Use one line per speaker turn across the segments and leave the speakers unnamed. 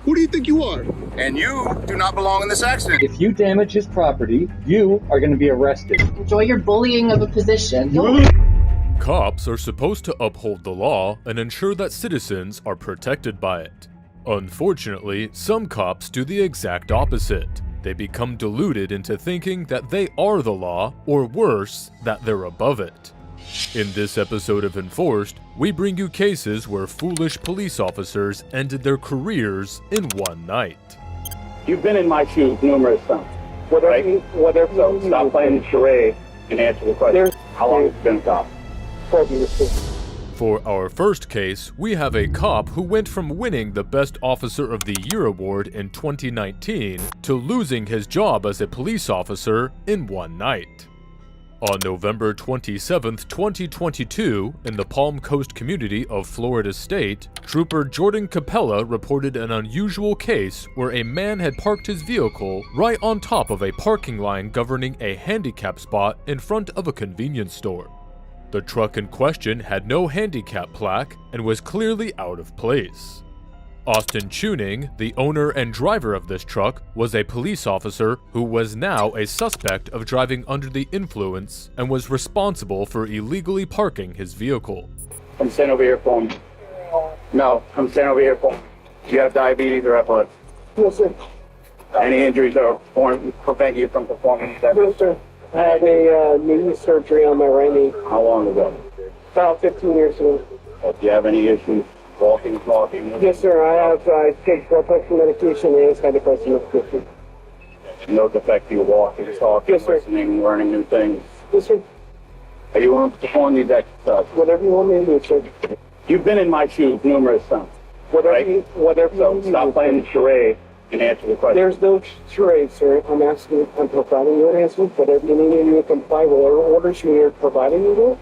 Who do you think you are?
And you do not belong in this accident.
If you damage his property, you are going to be arrested.
Enjoy your bullying of a position.
Cops are supposed to uphold the law and ensure that citizens are protected by it. Unfortunately, some cops do the exact opposite. They become deluded into thinking that they are the law, or worse, that they're above it. In this episode of Enforced, we bring you cases where foolish police officers ended their careers in one night.
You've been in my shoes numerous times. Whatever. So stop playing the charade and answer the question. How long has it been a cop? 12 years.
For our first case, we have a cop who went from winning the Best Officer of the Year award in 2019 to losing his job as a police officer in one night. On November 27, 2022, in the Palm Coast community of Florida State, Trooper Jordan Capella reported an unusual case where a man had parked his vehicle right on top of a parking line governing a handicap spot in front of a convenience store. The truck in question had no handicap plaque and was clearly out of place. Austin Tuning, the owner and driver of this truck, was a police officer who was now a suspect of driving under the influence and was responsible for illegally parking his vehicle.
Come stand over here for me. No, come stand over here for me. Do you have diabetes or epilepsy?
No, sir.
Any injuries that prevent you from performing that?
No, sir. I had a knee surgery on my right knee.
How long ago?
About 15 years ago.
Do you have any issues walking, talking?
Yes, sir. I take blood pressure medication and antidepressant medication.
No defect you walking, talking,
yes, sir.
Listening, learning new things?
Yes, sir.
Are you willing to perform these exercises?
Whatever you want me to do, sir.
You've been in my shoes numerous times.
Whatever
So stop playing the charade and answer the question.
There's no charade, sir. I'm providing you an answer. Whatever you need to do to comply with whatever orders you are providing you with,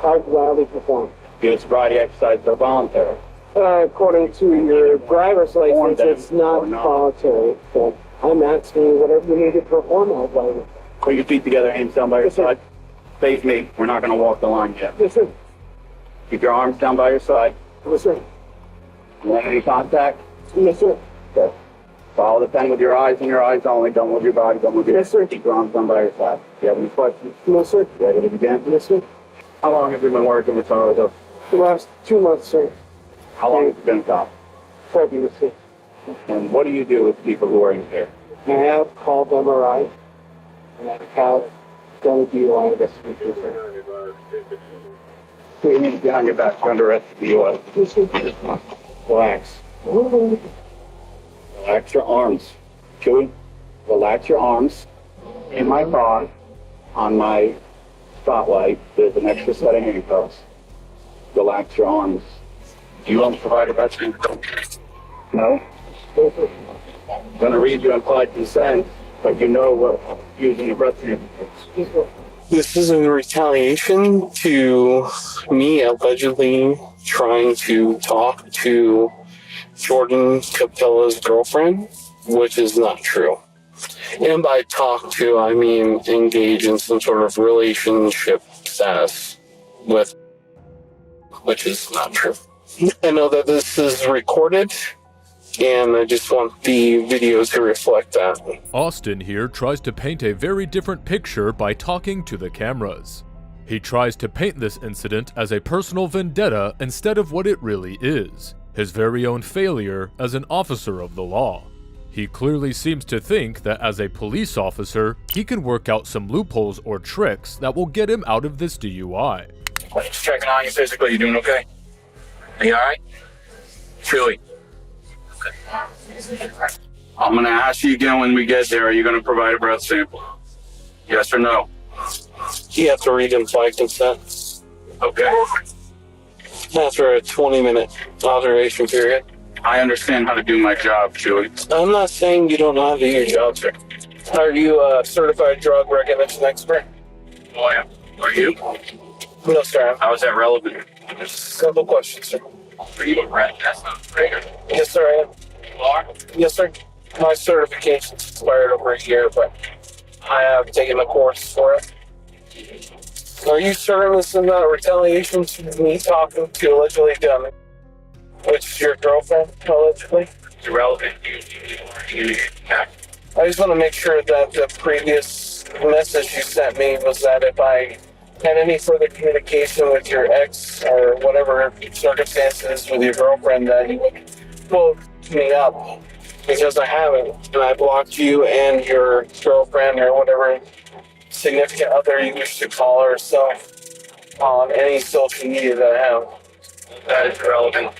I'll gladly perform.
Your sobriety exercises are voluntary.
According to your driver's license, it's not voluntary. So I'm asking you whatever you need to perform, I'll gladly.
Put your feet together, hands down by your side. Face me. We're not going to walk the line yet.
Yes, sir.
Keep your arms down by your side.
Yes, sir.
Any contact?
Yes, sir.
Okay. Follow the pen with your eyes and your eyes only. Don't move your body. Don't move your
Yes, sir.
Keep your arms down by your side. Do you have any questions?
No, sir.
Ready to begin?
Yes, sir.
How long have you been working with Toronto?
The last 2 months, sir.
How long have you been a cop?
12 years, sir.
And what do you do with people who are impaired?
I have called MRI, and I have done a DUI investigation, sir.
So you need to get on your back. You're under arrest for DUI.
Yes, sir.
Relax. Relax your arms. Chewy, relax your arms. In my car, on my spotlight, there's an extra set of handcuffs. Relax your arms. Do you want to provide a vaccine? No? I'm going to read your implied consent, but you know what using a breath sample is.
This is in retaliation to me allegedly trying to talk to Jordan Capella's girlfriend, which is not true. And by talk to, I mean engage in some sort of relationship status with, which is not true. I know that this is recorded, and I just want the video to reflect that.
Austin here tries to paint a very different picture by talking to the cameras. He tries to paint this incident as a personal vendetta instead of what it really is, his very own failure as an officer of the law. He clearly seems to think that as a police officer, he can work out some loopholes or tricks that will get him out of this DUI.
Just checking on you physically. You doing okay? Are you alright? Truly. Okay. I'm gonna ask you again when we get there. Are you gonna provide a breath sample? Yes or no? You have to read implied consent. Okay. After a 20-minute observation period. I understand how to do my job, Chewy. I'm not saying you don't know how to do your job, sir. Are you a certified drug recognition expert? Oh, I am. Are you? No, sir. How is that relevant? Just a couple questions, sir. Are you a red test operator? Yes, sir, I am. You are? Yes, sir. My certification's expired over a year, but I have taken a course for it. Are you certain this is not a retaliation to me talking to allegedly done, which is your girlfriend, allegedly? irrelevant. I just want to make sure that the previous message you sent me was that if I had any further communication with your ex or whatever circumstances with your girlfriend, that you would pull me up, because I haven't, and I blocked you and your girlfriend or whatever significant other you wish to call herself on any social media that I have. That is relevant.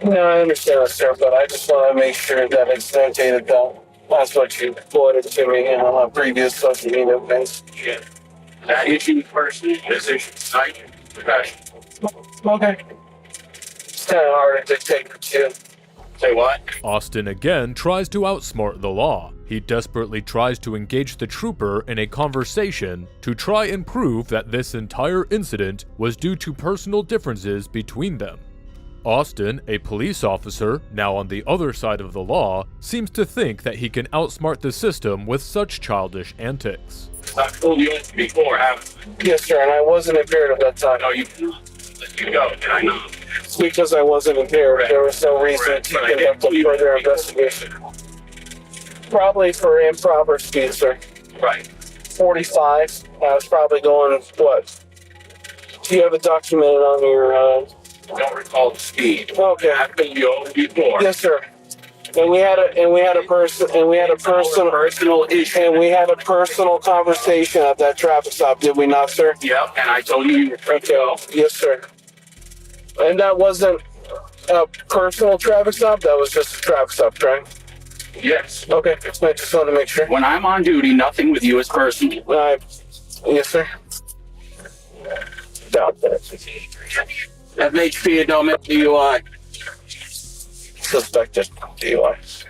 No, I understand that, sir, but I just want to make sure that it's notated that that's what you forwarded to me on previous social media things. Yeah. That issue person, this issue, site, professional. Okay. It's kind of hard to dictate for you. Say what?
Austin again tries to outsmart the law. He desperately tries to engage the trooper in a conversation to try and prove that this entire incident was due to personal differences between them. Austin, a police officer, now on the other side of the law, seems to think that he can outsmart the system with such childish antics.
I've told you before, haven't I? Yes, sir, and I wasn't impaired at that time. No, you let you go, did I not? It's because I wasn't impaired. There was no reason to conduct a further investigation. Probably for improper speed, sir. Right. 45. I was probably going, what? Do you have it documented on your, I don't recall the speed. Okay. I've been you before. Yes, sir. And we had a personal issue. And we had a personal conversation at that traffic stop, did we not, sir? Yeah, and I told you you were free to go. Yes, sir. And that wasn't a personal traffic stop, that was just a traffic stop, right? Yes. Okay, I just wanted to make sure. When I'm on duty, nothing with you is personal. Yes, sir. Doubt that. FHP, don't make DUI. Suspected DUI.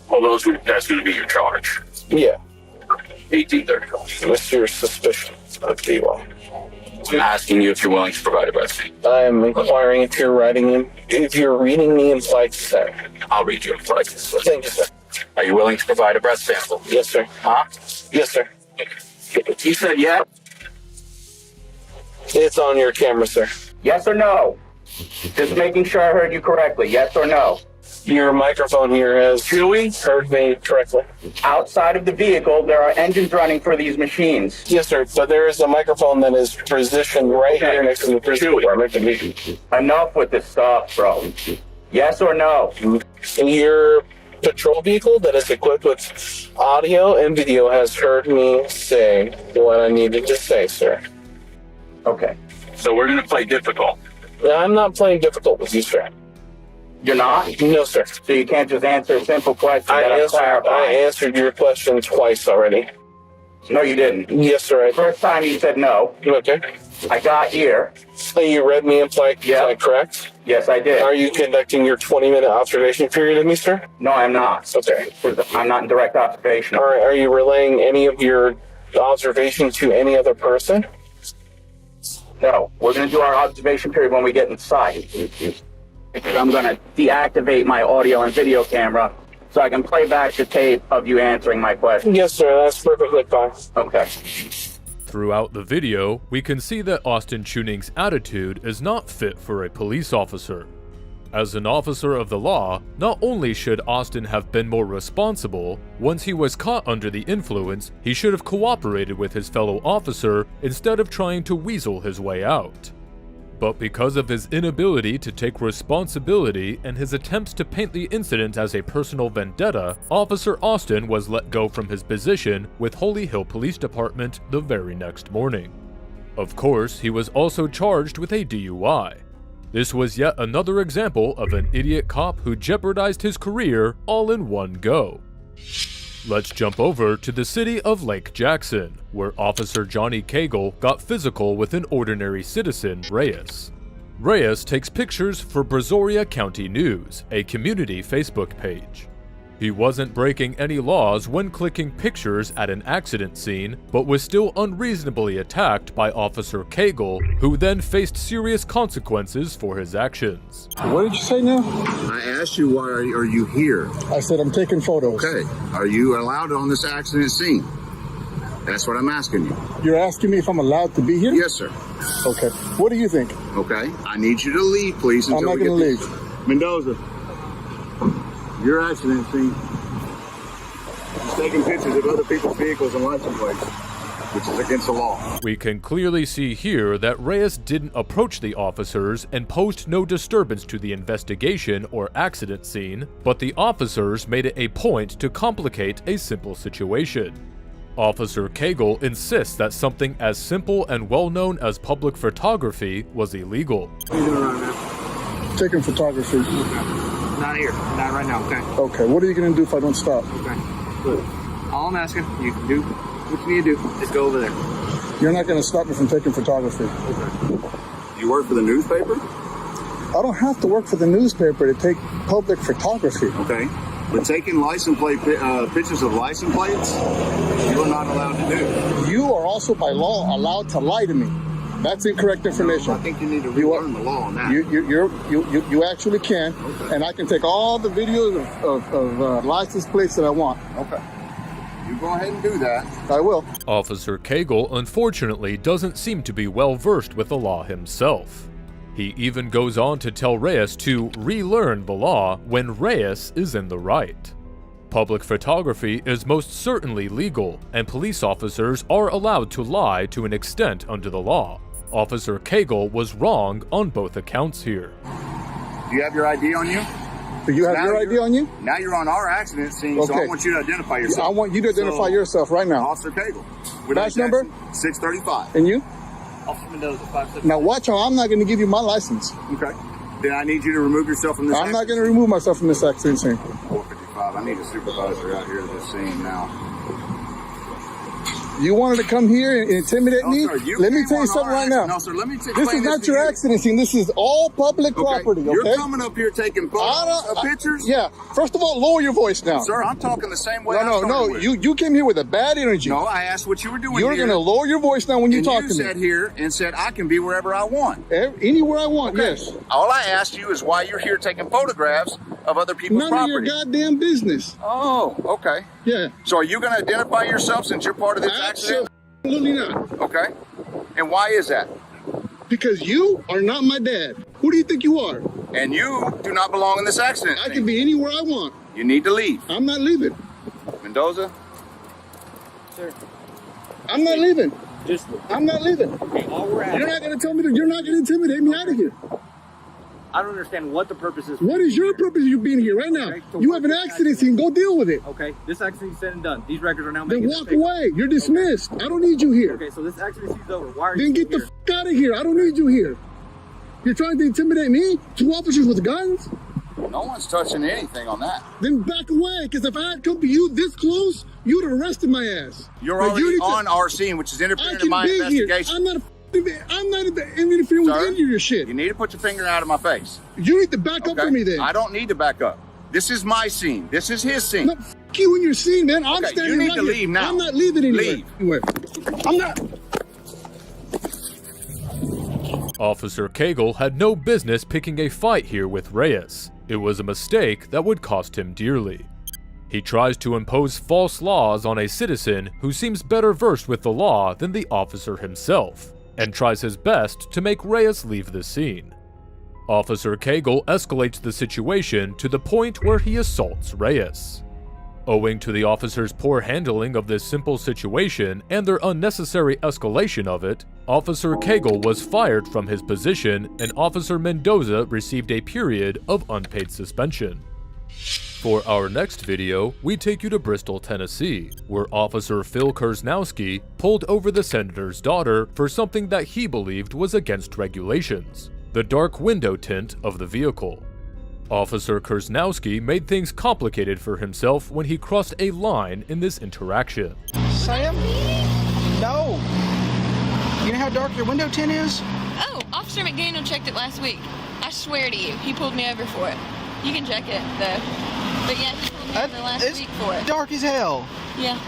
Well, that's going to be your charge. Yeah. 1830. What's your suspicion of DUI? I'm asking you if you're willing to provide a breath sample. I am inquiring if you're reading the implied consent. I'll read your implied consent. Thank you, sir. Are you willing to provide a breath sample? Yes, sir. Huh? Yes, sir. You said yes? It's on your camera, sir.
Yes or no? Just making sure I heard you correctly. Yes or no?
Your microphone here has heard me correctly.
Outside of the vehicle, there are engines running for these machines.
Yes, sir. But there is a microphone that is positioned right here next to the prison department.
Enough with this stuff, bro. Yes or no?
Your patrol vehicle that is equipped with audio and video has heard me say what I needed to say, sir.
Okay.
So we're going to play difficult. I'm not playing difficult with you, sir.
You're not?
No, sir.
So you can't just answer a simple question
I answered your question twice already.
No, you didn't.
Yes, sir.
First time you said no.
Okay.
I got here.
So you read me implied, correct?
Yes, I did.
Are you conducting your 20-minute observation period of me, sir?
No, I'm not.
Okay.
I'm not in direct observation.
All right. Are you relaying any of your observation to any other person?
No. We're going to do our observation period when we get inside. I'm going to deactivate my audio and video camera so I can play back the tape of you answering my question.
Yes, sir. That's perfectly fine.
Okay.
Throughout the video, we can see that Austin Chuning's attitude is not fit for a police officer. As an officer of the law, not only should Austin have been more responsible, once he was caught under the influence, he should have cooperated with his fellow officer instead of trying to weasel his way out. But because of his inability to take responsibility and his attempts to paint the incident as a personal vendetta, Officer Austin was let go from his position with Holy Hill Police Department the very next morning. Of course, he was also charged with a DUI. This was yet another example of an idiot cop who jeopardized his career all in one go. Let's jump over to the city of Lake Jackson, where Officer Johnny Cagle got physical with an ordinary citizen, Reyes. Reyes takes pictures for Brazoria County News, a community Facebook page. He wasn't breaking any laws when clicking pictures at an accident scene, but was still unreasonably attacked by Officer Cagle, who then faced serious consequences for his actions.
What did you say now?
I asked you, why are you here?
I said I'm taking photos.
Okay. Are you allowed on this accident scene? That's what I'm asking you.
You're asking me if I'm allowed to be here?
Yes, sir.
Okay. What do you think?
Okay. I need you to leave, please.
I'm not going to leave.
Mendoza, your accident scene. He's taking pictures of other people's vehicles and license plates, which is against the law.
We can clearly see here that Reyes didn't approach the officers and posed no disturbance to the investigation or accident scene, but the officers made it a point to complicate a simple situation. Officer Cagle insists that something as simple and well-known as public photography was illegal.
What are you doing right now?
Taking photography.
Okay. Not here. Not right now, okay?
Okay, what are you going to do if I don't stop?
Okay. Good. All I'm asking, you can do what you need to do is go over there.
You're not going to stop me from taking photography.
You work for the newspaper?
I don't have to work for the newspaper to take public photography.
Okay. But taking license plate pictures of license plates, you are not allowed to do.
You are also by law allowed to lie to me. That's incorrect information.
I think you need to relearn the law on that.
You actually can, and I can take all the videos of license plates that I want.
Okay. You go ahead and do that.
I will.
Officer Cagle unfortunately doesn't seem to be well versed with the law himself. He even goes on to tell Reyes to relearn the law when Reyes is in the right. Public photography is most certainly legal, and police officers are allowed to lie to an extent under the law. Officer Cagle was wrong on both accounts here.
Do you have your ID on you?
Do you have your ID on you?
Now you're on our accident scene, so I want you to identify yourself.
I want you to identify yourself right now.
Officer Cagle.
Badge number?
635.
And you?
Officer Mendoza, 5'7".
Now watch how I'm not going to give you my license.
Okay. Then I need you to remove yourself from this
I'm not going to remove myself from this accident scene.
455. I need a supervisor out here to this scene now.
You wanted to come here and intimidate me?
Sir,
Let me tell you something right now.
No, sir, let me explain
This is not your accident scene. This is all public property, okay?
You're coming up here taking photos of pictures?
Yeah. First of all, lower your voice now.
Sir, I'm talking the same way
No. You came here with a bad energy.
No, I asked what you were doing.
You're going to lower your voice now when you talk to me.
You sat here and said I can be wherever I want.
Anywhere I want,
Okay.
yes.
All I asked you is why you're here taking photographs of other people's
None
property.
of your goddamn business.
Oh, okay.
Yeah.
So are you going to identify yourself since you're part of this accident?
Absolutely not.
Okay. And why is that?
Because you are not my dad. Who do you think you are?
And you do not belong in this accident.
I can be anywhere I want.
You need to leave.
I'm not leaving.
Mendoza?
Sir.
I'm not leaving.
Just
I'm not leaving.
okay, all we're asking.
You're not going to tell me that you're not going to intimidate me out of here.
I don't understand what the purpose is.
What is your purpose of you being here right now?
Okay, so
You
what
have an
is
accident scene. Go deal with it.
Okay, this accident is said and done. These records are now
Then
making
walk away. You're dismissed. I don't need you here.
Okay, so this accident is over. Why are
Then
you
get the
here?
f out of here. I don't need you here. You're trying to intimidate me? 2 officers with guns?
No one's touching anything on that.
Then back away, because if I had come to you this close, you'd have arrested my ass.
You're
Now,
already
need to-
on our scene, which is
I
interfering in
can
my
be here.
investigation.
I'm not interfering with
Sir,
any of your shit.
You need to put your finger out of my face.
You need to back up
Okay?
for me then.
I don't need to back up. This is my scene. This is his scene.
No, f you and your scene, man. I'm
Okay,
standing
you need
right
to
here.
leave now.
I'm not leaving anywhere.
Leave.
I'm not.
Officer Cagle had no business picking a fight here with Reyes. It was a mistake that would cost him dearly. He tries to impose false laws on a citizen who seems better versed with the law than the officer himself, and tries his best to make Reyes leave the scene. Officer Cagle escalates the situation to the point where he assaults Reyes. Owing to the officer's poor handling of this simple situation and their unnecessary escalation of it, Officer Cagle was fired from his position and Officer Mendoza received a period of unpaid suspension. For our next video, we take you to Bristol, Tennessee, where Officer Phil Kersnowski pulled over the senator's daughter for something that he believed was against regulations: the dark window tint of the vehicle. Officer Kersnowski made things complicated for himself when he crossed a line in this interaction.
Sam? No. You know how dark your window tint is?
Oh, Officer McDaniel checked it last week. I swear to you, he pulled me over for it. You can check it, though. But yeah, he pulled me over last week for it.
Dark as hell.
Yeah,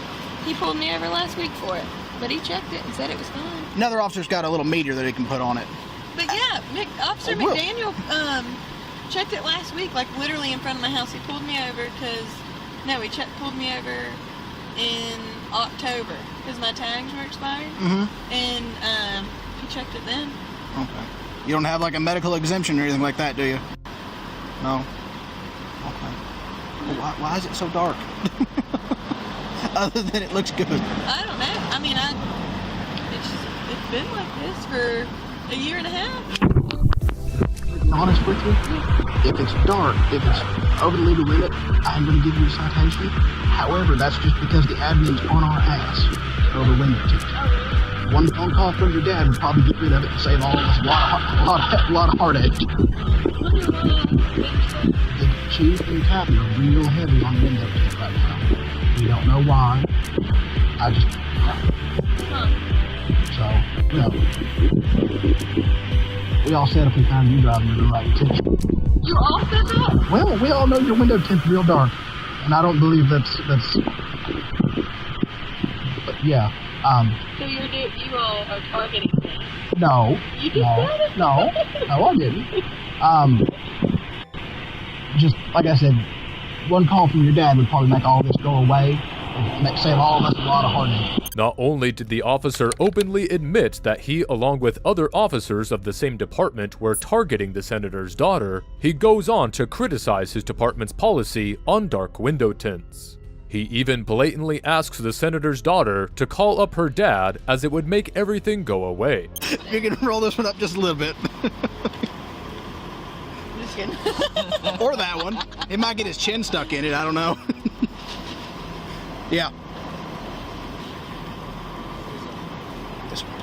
he pulled me over last week for it. But he checked it and said it was fine.
Another officer's got a little meter that he can put on it.
But yeah, Officer
Oh, well.
McDaniel checked it last week, like literally in front of my house. He pulled me over he pulled me over in October because my tags were expired.
Mm-hmm.
And he checked it then.
Okay. You don't have like a medical exemption or anything like that, do you? No. Okay. Well, why is it so dark? Other than it looks good.
I don't know. I mean, it's been like this for a year and a half.
To be honest with you, if it's dark, if it's over the legal limit, I'm going to give you a citation. However, that's just because the admin's on our ass over window tint. One phone call from your dad would probably get rid of it and save all of us a lot of heartache. The chief and captain are real heavy on window tint right now. We don't know why. So, we all said if we found you driving in the right attention.
You all said that?
Well, we all know your window tint's real dark, and I don't believe that's. But yeah.
So you all are targeting me?
No.
You just said it?
No, I didn't. Just like I said, one call from your dad would probably make all this go away and save all of us a lot of heartache.
Not only did the officer openly admit that he, along with other officers of the same department, were targeting the senator's daughter, he goes on to criticize his department's policy on dark window tints. He even blatantly asks the senator's daughter to call up her dad, as it would make everything go away.
You're gonna roll this one up just a little bit.
Just kidding.
Or that one. It might get his chin stuck in it, I don't know. Yeah. This one.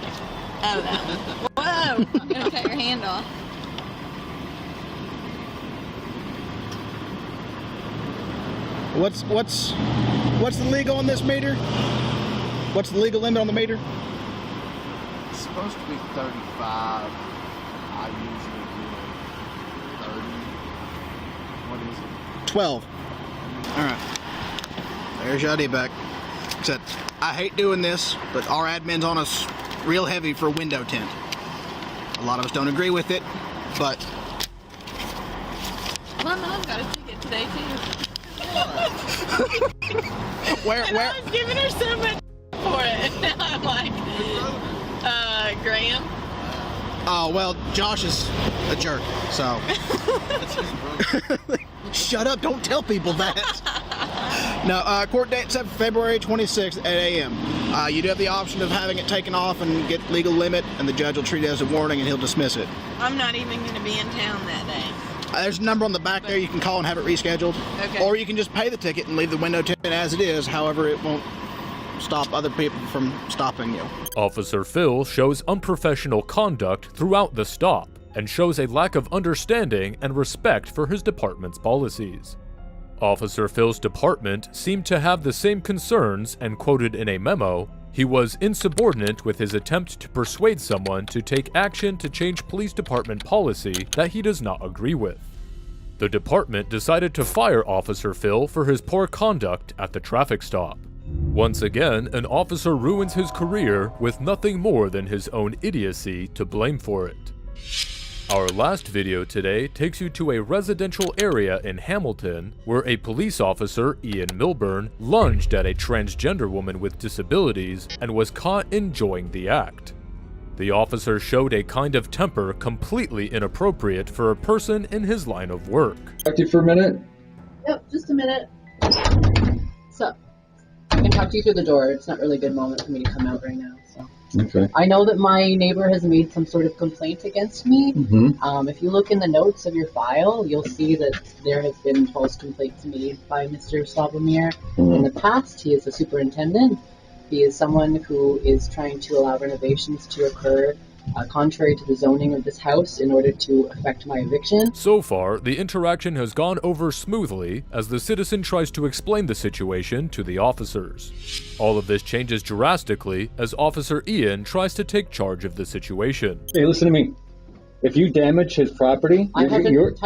Oh, that one. Whoa! I'm gonna cut your hand off.
What's the legal on this meter? What's the legal limit on the meter?
It's supposed to be 35. I usually do 30. What is it?
12. Alright. There's your ID back. Except, I hate doing this, but our admin's on us real heavy for window tint. A lot of us don't agree with it, but...
My mom got a ticket today, too.
where?
I was giving her so much for it, and now I'm like, Graham.
Oh, well, Josh is a jerk, so... Shut up, don't tell people that. No, court date set for February 26th at 8 a.m. You do have the option of having it taken off and get legal limit, and the judge will treat it as a warning and he'll dismiss it.
I'm not even going to be in town that day.
There's a number on the back there you can call and have it rescheduled.
Okay.
Or you can just pay the ticket and leave the window tint as it is. However, it won't stop other people from stopping you.
Officer Phil shows unprofessional conduct throughout the stop and shows a lack of understanding and respect for his department's policies. Officer Phil's department seemed to have the same concerns, and quoted in a memo, he was insubordinate with his attempt to persuade someone to take action to change police department policy that he does not agree with. The department decided to fire Officer Phil for his poor conduct at the traffic stop. Once again, an officer ruins his career with nothing more than his own idiocy to blame for it. Our last video today takes you to a residential area in Hamilton where a police officer, Ian Milburn, lunged at a transgender woman with disabilities and was caught enjoying the act. The officer showed a kind of temper completely inappropriate for a person in his line of work.
Talk to you for a minute?
Yep, just a minute. So, I can talk to you through the door. It's not really a good moment for me to come out right now. So.
Okay.
I know that my neighbor has made some sort of complaint against me.
Mm-hmm.
If you look in the notes of your file, you'll see that there has been false complaints made by Mr. Slobomir.
Mm-hmm.
In the past, he is a superintendent. He is someone who is trying to allow renovations to occur contrary to the zoning of this house in order to effect my eviction.
So far, the interaction has gone over smoothly as the citizen tries to explain the situation to the officers. All of this changes drastically as Officer Ian tries to take charge of the situation.
Hey, listen to me. If you damage his property,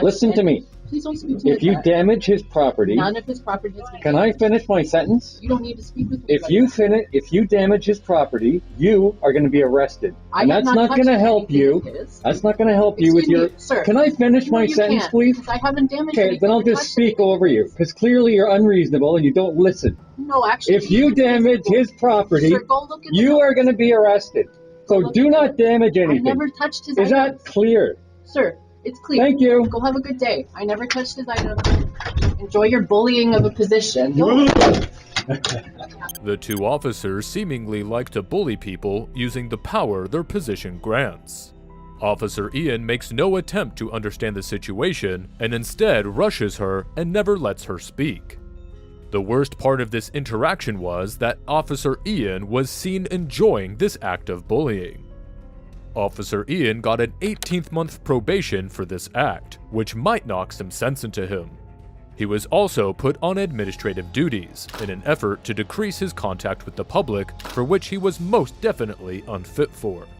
listen to me.
Please don't speak to me.
If you damage his property,
none of his property has been
can I finish my sentence?
You don't need to speak with me.
If you damage his property, you are going to be arrested. And that's not going to help you. That's not going to help you with your...
Sir,
can I finish my sentence, please?
Because I haven't damaged
Okay, then I'll just speak over you, because clearly you're unreasonable and you don't listen.
No, actually...
If you damage his property,
sir, go look at
you are going to be arrested. So do not damage anything.
I never touched his
Is that clear?
Sir, It's clear.
Thank you.
Go have a good day. I never touched his item. Enjoy your bullying of a position.
The two officers seemingly like to bully people using the power their position grants. Officer Ian makes no attempt to understand the situation and instead rushes her and never lets her speak. The worst part of this interaction was that Officer Ian was seen enjoying this act of bullying. Officer Ian got an 18th-month probation for this act, which might knock some sense into him. He was also put on administrative duties in an effort to decrease his contact with the public, for which he was most definitely unfit for.